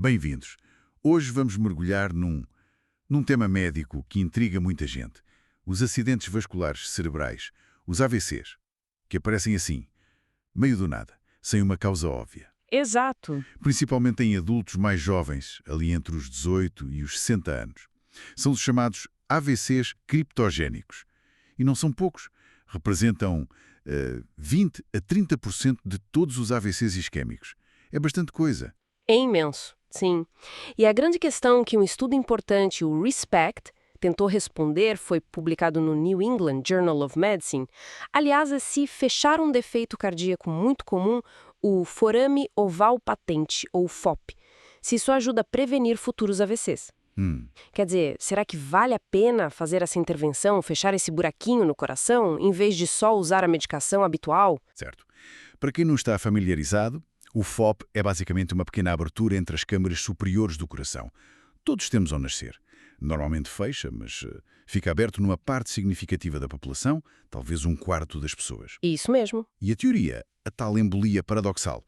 Bem-vindos. Hoje vamos mergulhar num tema médico que intriga muita gente. Os acidentes vasculares cerebrais, os AVCs, que aparecem assim, meio do nada, sem uma causa óbvia. Exato. Principalmente em adultos mais jovens, ali entre os 18 e os 60 anos. São os chamados AVCs criptogénicos. E não são poucos. Representam 20 a 30% de todos os AVCs isquémicos. É bastante coisa. É imenso, sim. E a grande questão que um estudo importante, o RESPECT, tentou responder foi publicado no New England Journal of Medicine. Aliás, é se fechar um defeito cardíaco muito comum, o forame oval patente, ou FOP, se isso ajuda a prevenir futuros AVCs. Quer dizer, será que vale a pena fazer essa intervenção, fechar esse buraquinho no coração, em vez de só usar a medicação habitual? Certo. Para quem não está familiarizado, o FOP é basicamente uma pequena abertura entre as câmaras superiores do coração. Todos temos ao nascer. Normalmente fecha, mas fica aberto numa parte significativa da população, talvez um quarto das pessoas. Isso mesmo. E a teoria, a tal embolia paradoxal,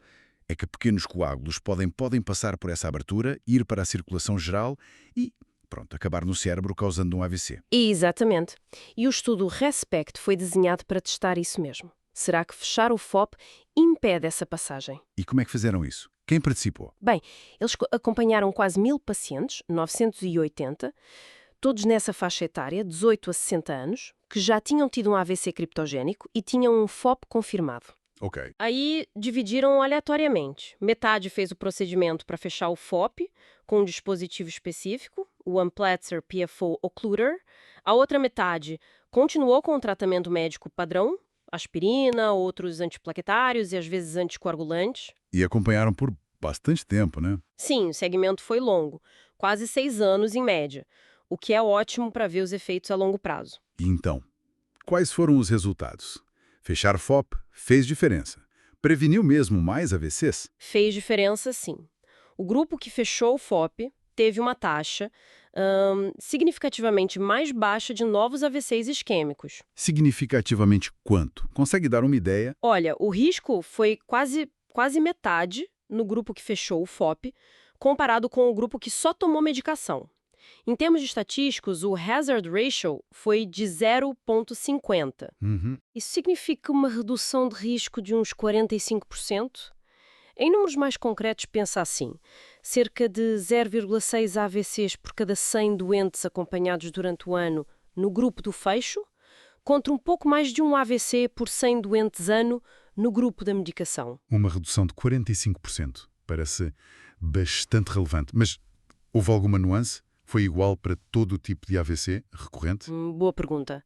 é que pequenos coágulos podem passar por essa abertura, ir para a circulação geral e, pronto, acabar no cérebro causando um AVC. Exatamente. E o estudo RESPECT foi desenhado para testar isso mesmo. Será que fechar o FOP impede essa passagem? E como é que fizeram isso? Quem participou? Bem, eles acompanharam quase 1000 pacientes, 980, todos nessa faixa etária, 18 a 60 anos, que já tinham tido um AVC criptogénico e tinham um FOP confirmado. Ok. Aí dividiram aleatoriamente. Metade fez o procedimento para fechar o FOP com um dispositivo específico, o Amplatzer PFO Occluder. A outra metade continuou com o tratamento médico padrão, aspirina, outros antiplaquetários e às vezes anticoagulantes. E acompanharam por bastante tempo, né? Sim, o segmento foi longo, quase 6 anos em média, o que é ótimo para ver os efeitos a longo prazo. E então, quais foram os resultados? Fechar FOP fez diferença. Preveniu mesmo mais AVCs? Fez diferença, sim. O grupo que fechou o FOP teve uma taxa significativamente mais baixa de novos AVCs isquêmicos. Significativamente quanto? Consegue dar uma ideia? Olha, o risco foi quase metade no grupo que fechou o FOP, comparado com o grupo que só tomou medicação. Em termos de estatísticos, o hazard ratio foi de 0,50. Isso significa uma redução de risco de uns 45%. Em números mais concretos, pensa assim, cerca de 0,6 AVCs por cada 100 doentes acompanhados durante o ano no grupo do fecho, contra um pouco mais de um AVC por 100 doentes ano no grupo da medicação. Uma redução de 45%. Parece bastante relevante. Mas houve alguma nuance? Foi igual para todo o tipo de AVC recorrente? Boa pergunta.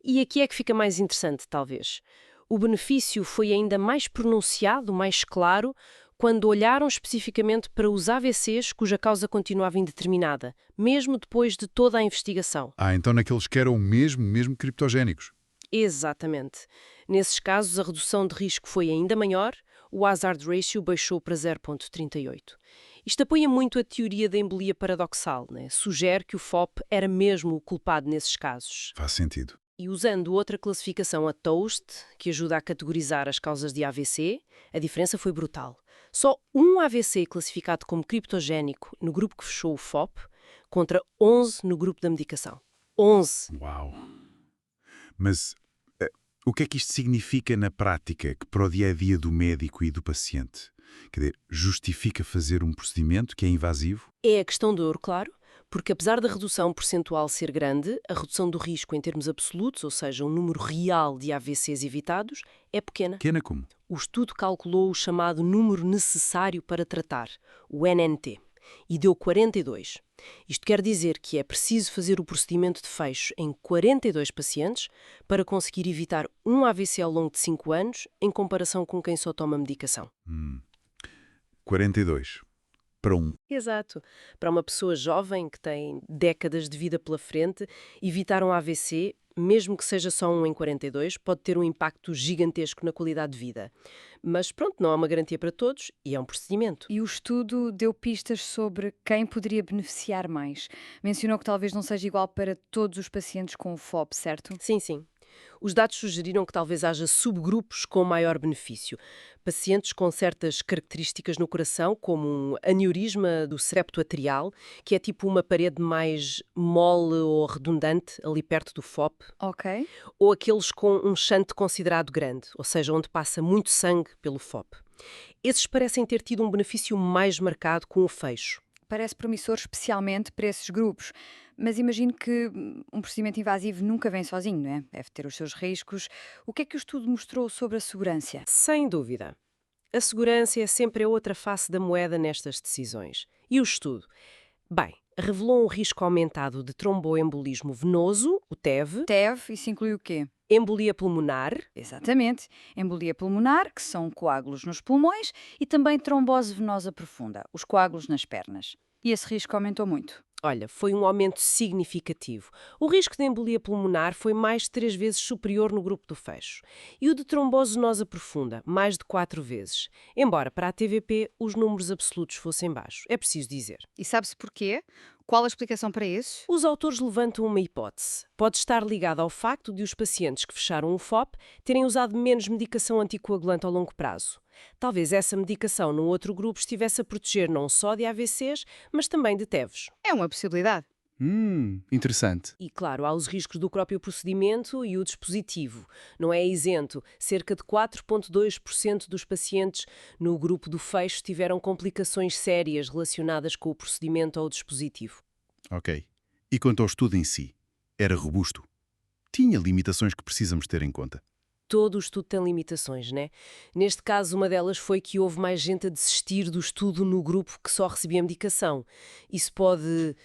E aqui é que fica mais interessante, talvez. O benefício foi ainda mais pronunciado, mais claro, quando olharam especificamente para os AVCs cuja causa continuava indeterminada, mesmo depois de toda a investigação. Então naqueles que eram mesmo criptogénicos. Exatamente. Nesses casos, a redução de risco foi ainda maior, o hazard ratio baixou para 0,38. Isto apoia muito a teoria da embolia paradoxal, né? Sugere que o FOP era mesmo o culpado nesses casos. Faz sentido. E usando outra classificação, a TOAST, que ajuda a categorizar as causas de AVC, a diferença foi brutal. Só um AVC classificado como criptogénico no grupo que fechou o FOP, contra 11 no grupo da medicação. 11! Uau! Mas o que é que isto significa na prática, que para o dia-a-dia do médico e do paciente? Quer dizer, justifica fazer um procedimento que é invasivo? É a questão de ouro, claro, porque apesar da redução percentual ser grande, a redução do risco em termos absolutos, ou seja, um número real de AVCs evitados, é pequena. Pequena como? O estudo calculou o chamado número necessário para tratar, o NNT, e deu 42. Isto quer dizer que é preciso fazer o procedimento de fecho em 42 pacientes para conseguir evitar um AVC ao longo de 5 anos, em comparação com quem só toma medicação. 42. Para um. Exato. Para uma pessoa jovem que tem décadas de vida pela frente, evitar um AVC, mesmo que seja só um em 42, pode ter um impacto gigantesco na qualidade de vida. Mas pronto, não há uma garantia para todos e é um procedimento. E o estudo deu pistas sobre quem poderia beneficiar mais. Mencionou que talvez não seja igual para todos os pacientes com o FOP, certo? Sim, sim. Os dados sugeriram que talvez haja subgrupos com maior benefício. Pacientes com certas características no coração, como um aneurisma do septo atrial, que é tipo uma parede mais mole ou redundante ali perto do FOP, Ok. ou aqueles com um shunt considerado grande, ou seja, onde passa muito sangue pelo FOP. Esses parecem ter tido um benefício mais marcado com o fecho. Parece promissor especialmente para esses grupos. Mas imagino que um procedimento invasivo nunca vem sozinho, não é? Deve ter os seus riscos. O que é que o estudo mostrou sobre a segurança? Sem dúvida. A segurança é sempre a outra face da moeda nestas decisões. E o estudo? Bem, revelou um risco aumentado de tromboembolismo venoso, o TEV, TEV, isso inclui o quê? embolia pulmonar, Exatamente. Embolia pulmonar, que são coágulos nos pulmões, e também trombose venosa profunda, os coágulos nas pernas. E esse risco aumentou muito. olha, foi um aumento significativo. O risco de embolia pulmonar foi mais de 3 vezes superior no grupo do fecho. E o de trombose venosa profunda, mais de 4 vezes. Embora para a TVP os números absolutos fossem baixos. É preciso dizer. E sabe-se porquê? Qual a explicação para isso? Os autores levantam uma hipótese. Pode estar ligado ao facto de os pacientes que fecharam o FOP terem usado menos medicação anticoagulante ao longo prazo. Talvez essa medicação no outro grupo estivesse a proteger não só de AVCs, mas também de TEVs. É uma possibilidade. Interessante. E, claro, há os riscos do próprio procedimento e o dispositivo. Não é isento. Cerca de 4,2% dos pacientes no grupo do fecho tiveram complicações sérias relacionadas com o procedimento ou o dispositivo. Ok. E quanto ao estudo em si? Era robusto? Tinha limitações que precisamos ter em conta? Todo o estudo tem limitações, né? Neste caso, uma delas foi que houve mais gente a desistir do estudo no grupo que só recebia medicação. Isso pode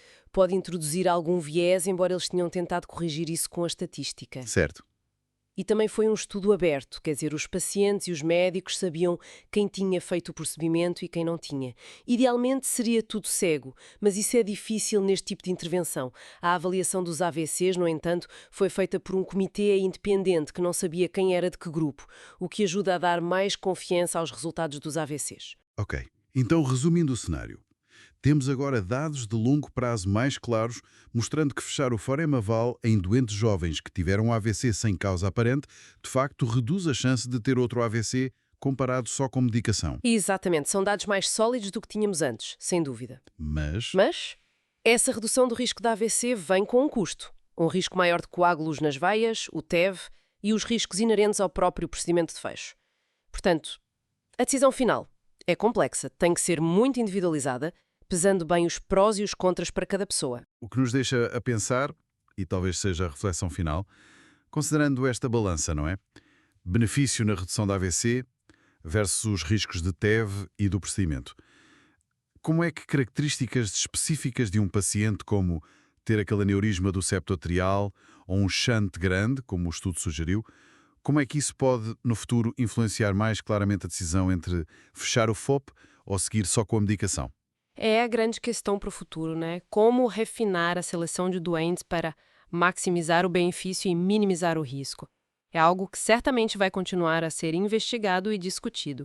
introduzir algum viés, embora eles tenham tentado corrigir isso com a estatística. Certo. E também foi um estudo aberto, quer dizer, os pacientes e os médicos sabiam quem tinha feito o procedimento e quem não tinha. Idealmente seria tudo cego, mas isso é difícil neste tipo de intervenção. A avaliação dos AVCs, no entanto, foi feita por um comitê independente que não sabia quem era de que grupo, o que ajuda a dar mais confiança aos resultados dos AVCs. Ok. Então, resumindo o cenário. Temos agora dados de longo prazo mais claros, mostrando que fechar o Foremaval em doentes jovens que tiveram AVC sem causa aparente, de facto reduz a chance de ter outro AVC comparado só com medicação. Exatamente, são dados mais sólidos do que tínhamos antes, sem dúvida. Mas Mas essa redução do risco de AVC vem com um custo. Um risco maior de coágulos nas veias, o TEV e os riscos inerentes ao próprio procedimento de fecho. Portanto, a decisão final é complexa, tem que ser muito individualizada, pesando bem os prós e os contras para cada pessoa. o que nos deixa a pensar, e talvez seja a reflexão final, considerando esta balança, não é? Benefício na redução da AVC versus os riscos de TEV e do procedimento. Como é que características específicas de um paciente, como ter aquele aneurisma do septo atrial ou um shunt grande, como o estudo sugeriu, como é que isso pode, no futuro, influenciar mais claramente a decisão entre fechar o FOP ou seguir só com a medicação? É a grande questão para o futuro, né? Como refinar a seleção de doentes para maximizar o benefício e minimizar o risco. É algo que certamente vai continuar a ser investigado e discutido.